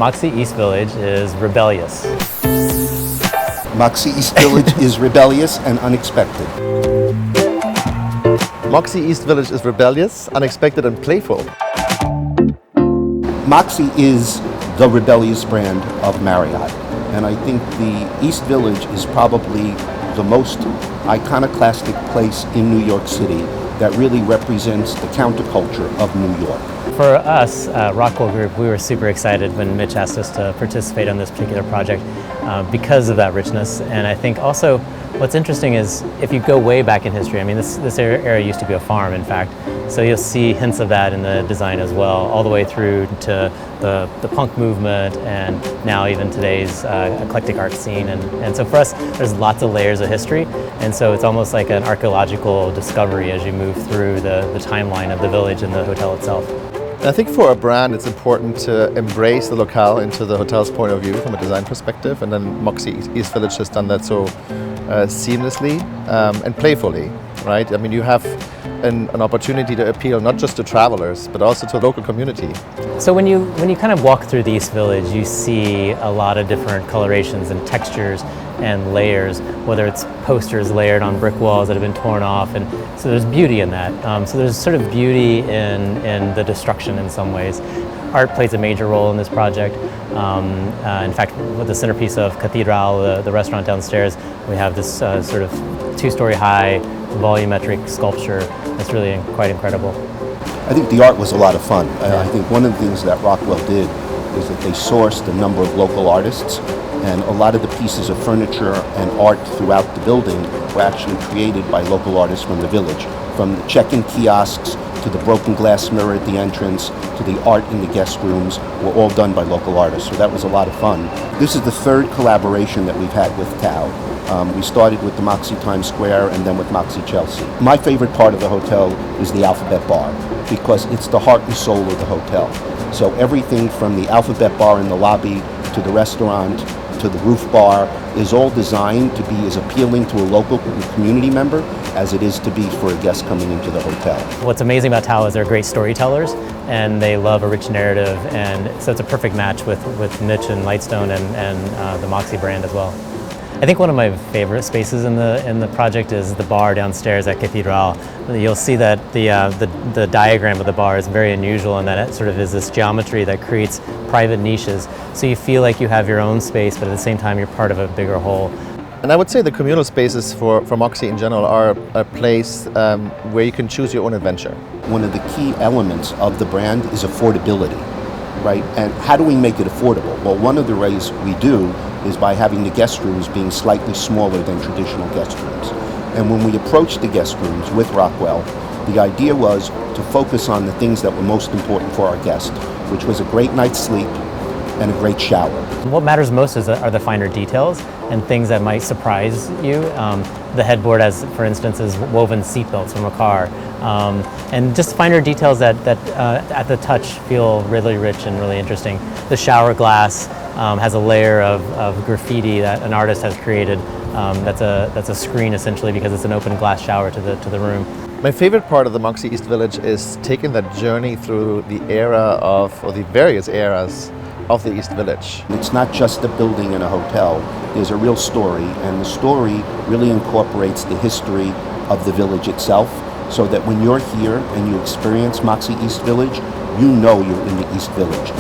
Moxy East Village is rebellious. Moxy East Village is rebellious and unexpected. Moxy East Village is rebellious, unexpected, and playful. Moxy is the rebellious brand of Marriott, and I think the East Village is probably the most iconoclastic place in New York City that really represents the counterculture of New York. For us, Rockwell Group, we were super excited when Mitch asked us to participate on this particular project because of that richness. And I think also what's interesting is if you go way back in history, I mean, this area used to be a farm, in fact. So you'll see hints of that in the design as well, all the way through to the punk movement and now even today's eclectic art scene. And so for us, there's lots of layers of history. And so it's almost like an archaeological discovery as you move through the timeline of the village and the hotel itself. I think for a brand, it's important to embrace the locale into the hotel's point of view from a design perspective, and then Moxy East Village has done that so seamlessly and playfully, right? I mean, you have an opportunity to appeal not just to travelers, but also to the local community. So when you kind of walk through the East Village, you see a lot of different colorations and textures and layers, whether it's posters layered on brick walls that have been torn off, and so there's beauty in that. So there's sort of beauty in the destruction in some ways. Art plays a major role in this project. In fact, with the centerpiece of Cathedral, the restaurant downstairs, we have this sort of 2-story high volumetric sculpture that's really quite incredible. I think the art was a lot of fun. I think one of the things that Rockwell did was that they sourced a number of local artists, and a lot of the pieces of furniture and art throughout the building were actually created by local artists from the village. From the check-in kiosks to the broken glass mirror at the entrance to the art in the guest rooms were all done by local artists, so that was a lot of fun. This is the third collaboration that we've had with Tao. We started with the Moxy Times Square and then with Moxy Chelsea. My favorite part of the hotel is the Alphabet Bar because it's the heart and soul of the hotel. So everything from the Alphabet Bar in the lobby to the restaurant to the roof bar is all designed to be as appealing to a local community member as it is to be for a guest coming into the hotel. What's amazing about Tao is they're great storytellers and they love a rich narrative, and so it's a perfect match with Mitch and Lightstone and the Moxy brand as well. I think one of my favorite spaces in the project is the bar downstairs at Cathedral. You'll see that the diagram of the bar is very unusual in that it sort of is this geometry that creates private niches. So you feel like you have your own space, but at the same time you're part of a bigger whole. And I would say the communal spaces for Moxy in general are a place where you can choose your own adventure. One of the key elements of the brand is affordability, right? And how do we make it affordable? Well, one of the ways we do is by having the guest rooms being slightly smaller than traditional guest rooms. And when we approached the guest rooms with Rockwell, the idea was to focus on the things that were most important for our guests, which was a great night's sleep and a great shower. What matters most are the finer details and things that might surprise you. The headboard, as for instance, is woven seatbelts from a car. And just finer details that at the touch feel really rich and really interesting. The shower glass has a layer of graffiti that an artist has created. That's a screen essentially because it's an open glass shower to the room. My favorite part of the Moxy East Village is taking that journey through the the various eras of the East Village. It's not just a building and a hotel. There's a real story, and the story really incorporates the history of the village itself, so that when you're here and you experience Moxy East Village, you know you're in the East Village.